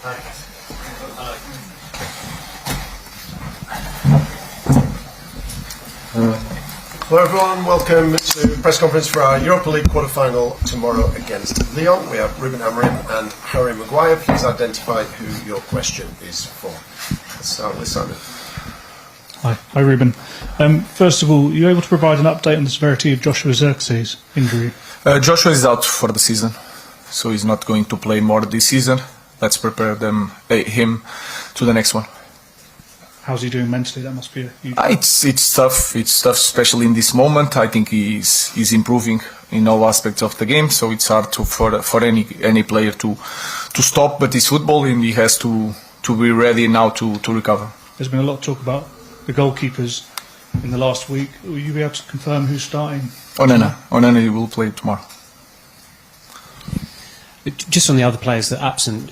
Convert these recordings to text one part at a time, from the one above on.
Hello everyone, welcome to the press conference for our Europa League quarter-final tomorrow against Lyon. We have Ruben Amorim and Harry Maguire. Please identify who your question is for. Let's start with Simon. Hi Ruben. First of all, are you able to provide an update on the severity of Joshua Zirkzee's injury? Joshua is out for the season, so he's not going to play more this season. Let's prepare him to the next one. How's he doing mentally? That must be a huge... It's tough. It's tough, especially in this moment. I think he's improving in all aspects of the game, so it's hard for any player to stop. But it's football, and he has to be ready now to recover. There's been a lot of talk about the goalkeepers in the last week. Will you be able to confirm who's starting? Onana will play tomorrow. Just on the other players that are absent,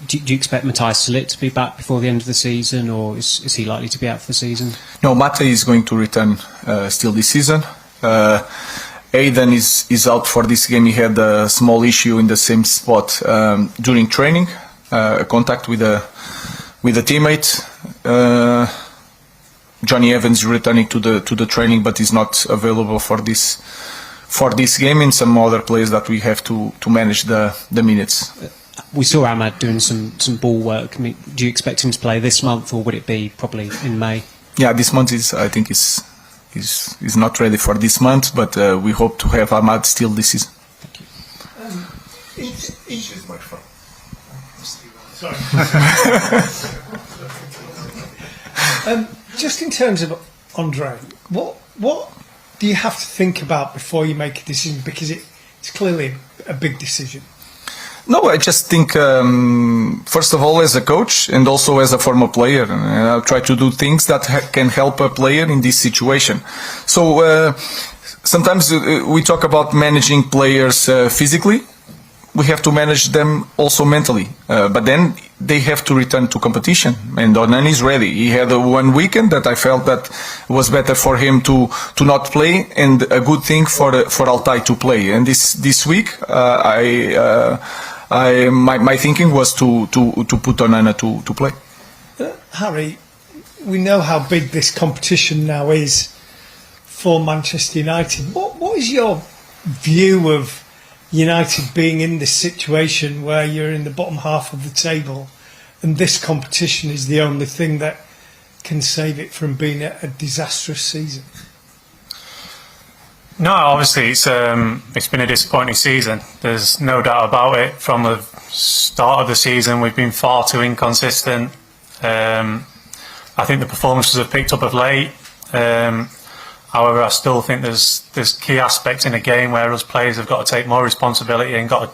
do you expect Matthias to be back before the end of the season, or is he likely to be out for the season? No, Matthias is going to return still this season. Aidan is out for this game. He had a small issue in the same spot during training, contact with a teammate. Johnny Evans is returning to the training, but is not available for this game, and some other players that we have to manage the minutes. We saw Ahmad doing some ball work. I mean, do you expect him to play this month, or would it be probably in May? Yeah, this month I think is not ready for this month, but we hope to have Ahmad still this season. Thank you. Each is my phone. Sorry. Just in terms of Andre, what do you have to think about before you make a decision? Because it's clearly a big decision. No, I just think, first of all, as a coach and also as a former player, I'll try to do things that can help a player in this situation. So sometimes we talk about managing players physically. We have to manage them also mentally, but then they have to return to competition, and Onana is ready. He had one weekend that I felt that was better for him to not play, and a good thing for Altai to play. And this week, my thinking was to put Onana to play. Harry, we know how big this competition now is for Manchester United. What is your view of United being in this situation where you're in the bottom half of the table and this competition is the only thing that can save it from being a disastrous season? No, obviously it's been a disappointing season. There's no doubt about it. From the start of the season, we've been far too inconsistent. I think the performances have picked up of late. However, I still think there's key aspects in a game where us players have got to take more responsibility and got to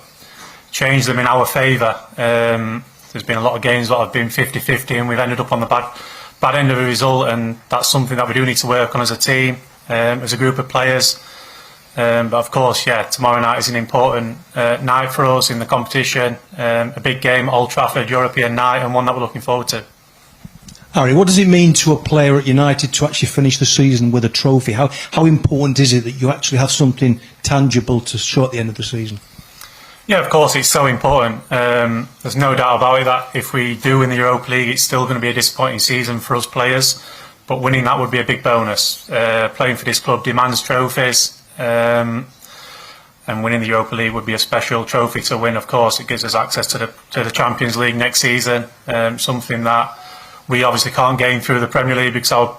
change them in our favour. There's been a lot of games that have been 50-50 and we've ended up on the bad end of a result, and that's something that we do need to work on as a team, as a group of players. But of course, tomorrow night is an important night for us in the competition, a big game, Old Trafford, European night, and one that we're looking forward to. Harry, what does it mean to a player at United to actually finish the season with a trophy? How important is it that you actually have something tangible to show at the end of the season? Yeah, of course, it's so important. There's no doubt about it that if we do win the Europa League, it's still going to be a disappointing season for us players. But winning that would be a big bonus. Playing for this club demands trophies. And winning the Europa League would be a special trophy to win. Of course, it gives us access to the Champions League next season, something that we obviously can't gain through the Premier League because our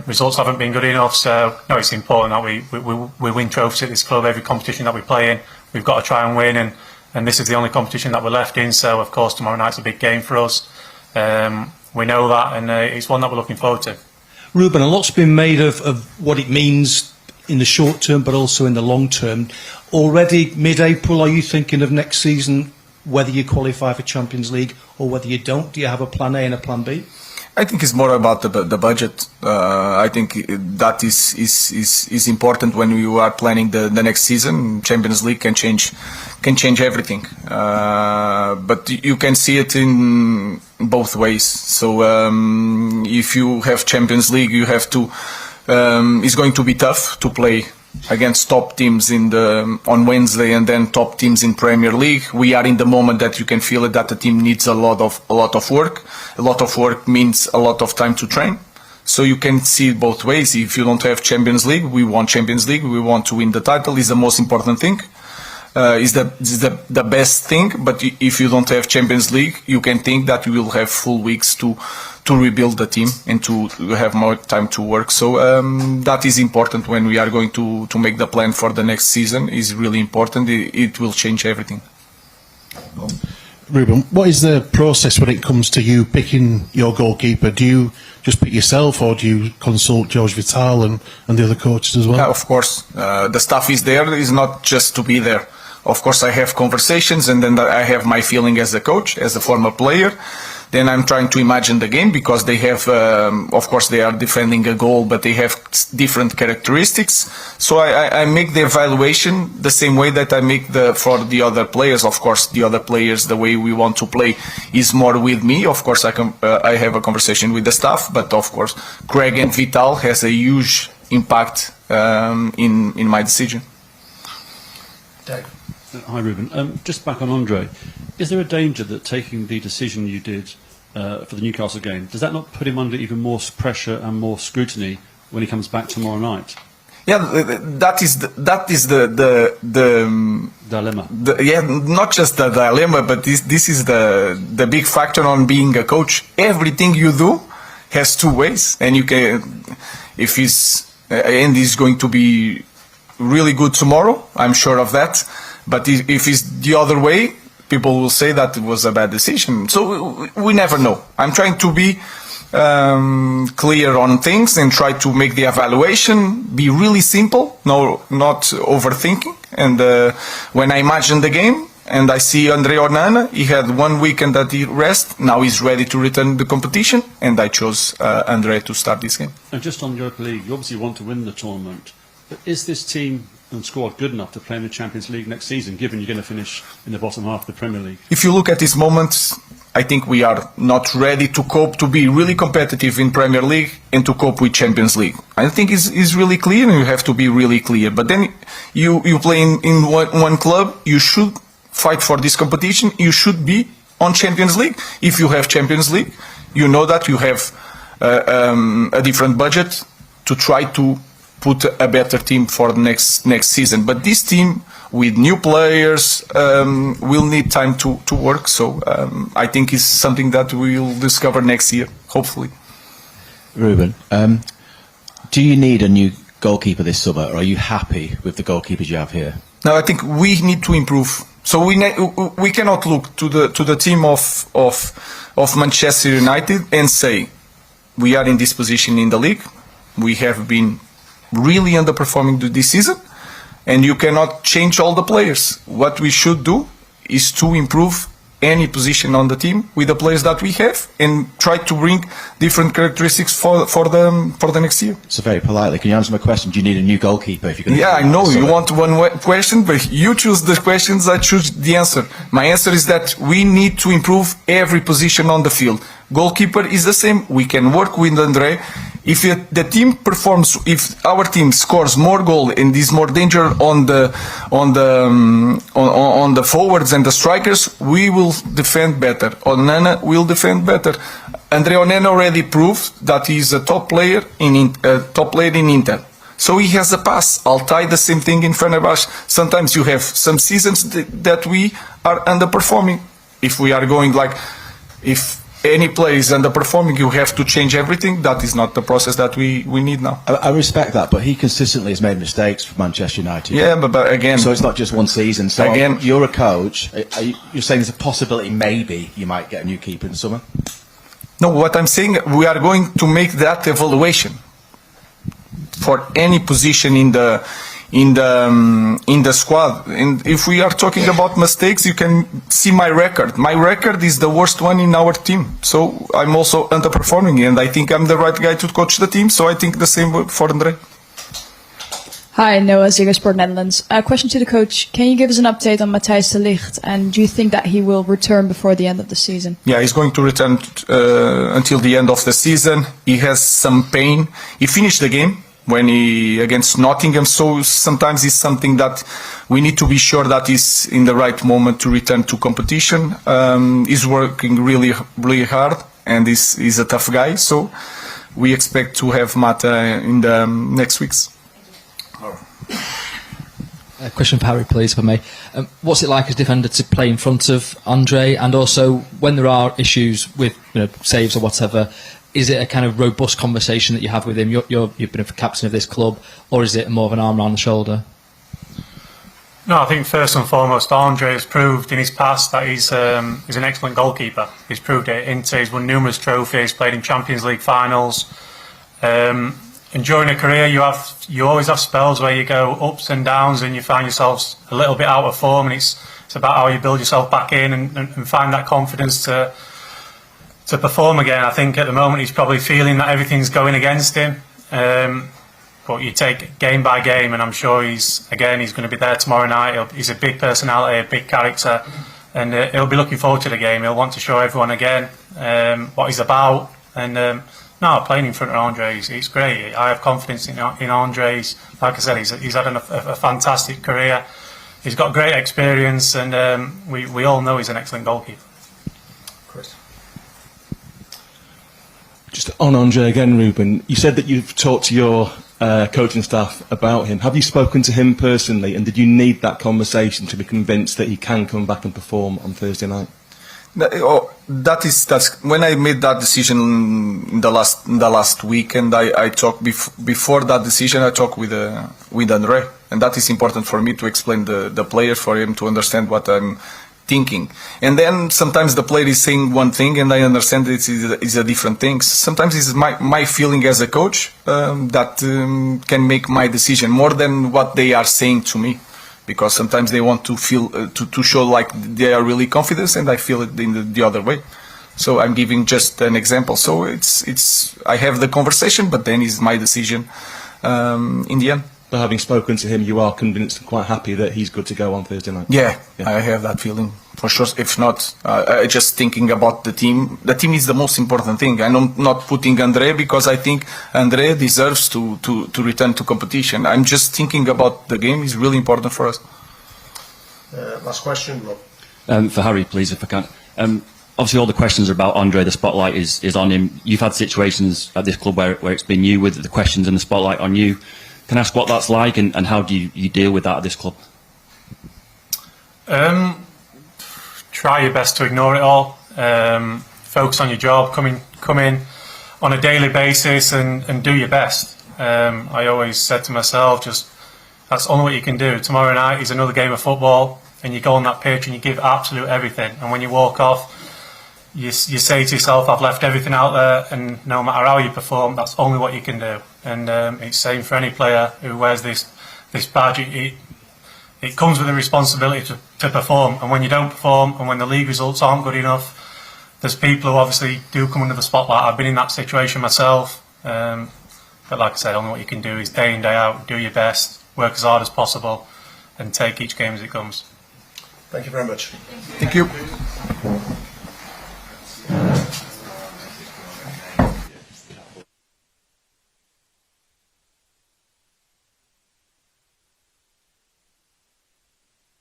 results haven't been good enough. So, no, it's important that we win trophies at this club. Every competition that we play in, we've got to try and win, and this is the only competition that we're left in. So, of course, tomorrow night's a big game for us. We know that, and it's one that we're looking forward to. Ruben, a lot's been made of what it means in the short term, but also in the long term. Already mid-April, are you thinking of next season, whether you qualify for Champions League or whether you don't? Do you have a plan A and a plan B? I think it's more about the budget. I think that is important when you are planning the next season. Champions League can change everything, but you can see it in both ways. So if you have Champions League, you have to. It's going to be tough to play against top teams on Wednesday, and then top teams in Premier League. We are in the moment that you can feel it, that the team needs a lot of work. A lot of work means a lot of time to train. So you can see it both ways. If you don't have Champions League, we want Champions League. We want to win the title. Is the most important thing. Is the best thing. But if you don't have Champions League, you can think that you will have full weeks to rebuild the team and to have more time to work. So that is important when we are going to make the plan for the next season. Is really important. It will change everything. Ruben, what is the process when it comes to you picking your goalkeeper? Do you just pick yourself, or do you consult George Vital and the other coaches as well? Yeah, of course. The staff is there. It's not just to be there. Of course, I have conversations, and then I have my feeling as a coach, as a former player. Then I'm trying to imagine the game, because they have, of course, they are defending a goal, but they have different characteristics. So I make the evaluation the same way that I make for the other players. Of course, the other players, the way we want to play is more with me. Of course, I have a conversation with the staff, but of course, Craig and Vital has a huge impact in my decision. Dave. Hi, Ruben. Just back on Andre, is there a danger that taking the decision you did for the Newcastle game, does that not put him under even more pressure and more scrutiny when he comes back tomorrow night? Yeah, that is the Dilemma. Yeah, not just the dilemma, but this is the big factor on being a coach. Everything you do has two ways, and you can, if he's going to be really good tomorrow, I'm sure of that. But if it's the other way, people will say that it was a bad decision. So we never know. I'm trying to be clear on things and try to make the evaluation be really simple, not overthinking. And when I imagine the game and I see Andre Onana, he had 1 weekend that he rest. Now he's ready to return to the competition, and I chose Andre to start this game. And just on Europa League, you obviously want to win the tournament, but is this team and squad good enough to play in the Champions League next season, given you're going to finish in the bottom half of the Premier League? If you look at this moment, I think we are not ready to cope, to be really competitive in Premier League and to cope with Champions League. I think it's really clear, and you have to be really clear. But then you play in one club, you should fight for this competition, you should be on Champions League. If you have Champions League, you know that you have a different budget to try to put a better team for the next season. But this team, with new players, will need time to work. So I think it's something that we will discover next year, hopefully. Ruben, do you need a new goalkeeper this summer, or are you happy with the goalkeepers you have here? No, I think we need to improve. So we cannot look to the team of Manchester United and say we are in this position in the league. We have been really underperforming this season, and you cannot change all the players. What we should do is to improve any position on the team with the players that we have, and try to bring different characteristics for the next year. So very politely, can you answer my question? Do you need a new goalkeeper? If you're going to I know you want one question, but you choose the questions, I choose the answer. My answer is that we need to improve every position on the field. Goalkeeper is the same. We can work with Andre. If the team performs, if our team scores more goal and is more danger on the forwards and the strikers, we will defend better. Onana will defend better. Andre Onana already proved that he is a top player in Inter. So he has a pass. Altai, the same thing in Fenerbahce. Sometimes you have some seasons that we are underperforming. If we are going if any player is underperforming, you have to change everything. That is not the process that we need now. I respect that, but he consistently has made mistakes for Manchester United. Yeah, but again... So it's not just one season. So again, you're a coach. You're saying there's a possibility maybe you might get a new keeper in the summer? No, what I'm saying, we are going to make that evaluation for any position in the squad. And if we are talking about mistakes, you can see my record. My record is the worst one in our team. So I'm also underperforming, and I think I'm the right guy to coach the team. So I think the same for Andre. Hi, Noah Ziger, Sport Netherlands. Question to the coach. Can you give us an update on Matthias de Ligt, and do you think that he will return before the end of the season? Yeah, he's going to return until the end of the season. He has some pain. He finished the game. when he against Nottingham. So sometimes it's something that we need to be sure that he's in the right moment to return to competition. He's working really, really hard, and he's a tough guy. So we expect to have Mata in the next weeks. A question for Harry, please, for me. What's it like as defender to play in front of Andre, and also when there are issues with saves or whatever, is it a kind of robust conversation that you have with him? You've been a captain of this club, or is it more of an arm around the shoulder? No, I think first and foremost, Andre has proved in his past that he's an excellent goalkeeper. He's proved it into. He's won numerous trophies, played in Champions League finals. And during a career, you always have spells where you go ups and downs, and you find yourselves a little bit out of form. And it's about how you build yourself back in and find that confidence to perform again. I think at the moment he's probably feeling that everything's going against him. But you take game by game, and I'm sure he's going to be there tomorrow night. He's a big personality, a big character, and he'll be looking forward to the game. He'll want to show everyone again what he's about. And no, playing in front of Andre, it's great. I have confidence in Andre. Like I said, he's had a fantastic career. He's got great experience, and we all know he's an excellent goalkeeper. Chris. Just on Andre again, Ruben, you said that you've talked to your coaching staff about him. Have you spoken to him personally, and did you need that conversation to be convinced that he can come back and perform on Thursday night? That's when I made that decision in the last week, and I talked before that decision. I talked with Andre, and that is important for me to explain the player, for him to understand what I'm thinking. And then sometimes the player is saying one thing, and I understand it's a different thing. Sometimes it's my feeling as a coach that can make my decision more than what they are saying to me. Because sometimes they want to feel to show like they are really confident, and I feel it in the other way. So I'm giving just an example. So it's I have the conversation, but then it's my decision in the end. But having spoken to him, you are convinced and quite happy that he's good to go on Thursday night? Yeah, I have that feeling for sure. If not, just thinking about the team. The team is the most important thing. I'm not putting Andre because I think Andre deserves to return to competition. I'm just thinking about the game is really important for us. Last question, Rob. For Harry, please, if I can. Obviously, all the questions are about Andre. The spotlight is on him. You've had situations at this club where it's been you with the questions and the spotlight on you. Can I ask what that's like, and how do you deal with that at this club? Try your best to ignore it all. Focus on your job. Come in on a daily basis and do your best. I always said to myself, that's only what you can do. Tomorrow night is another game of football, and you go on that pitch and you give absolute everything. And when you walk off, you say to yourself, I've left everything out there, and no matter how you perform, that's only what you can do. And it's the same for any player who wears this badge. It comes with a responsibility to perform, and when you don't perform, and when the league results aren't good enough, there's people who obviously do come under the spotlight. I've been in that situation myself, but like I said, only what you can do is day in, day out, do your best, work as hard as possible, and take each game as it comes. Thank you very much. Thank you.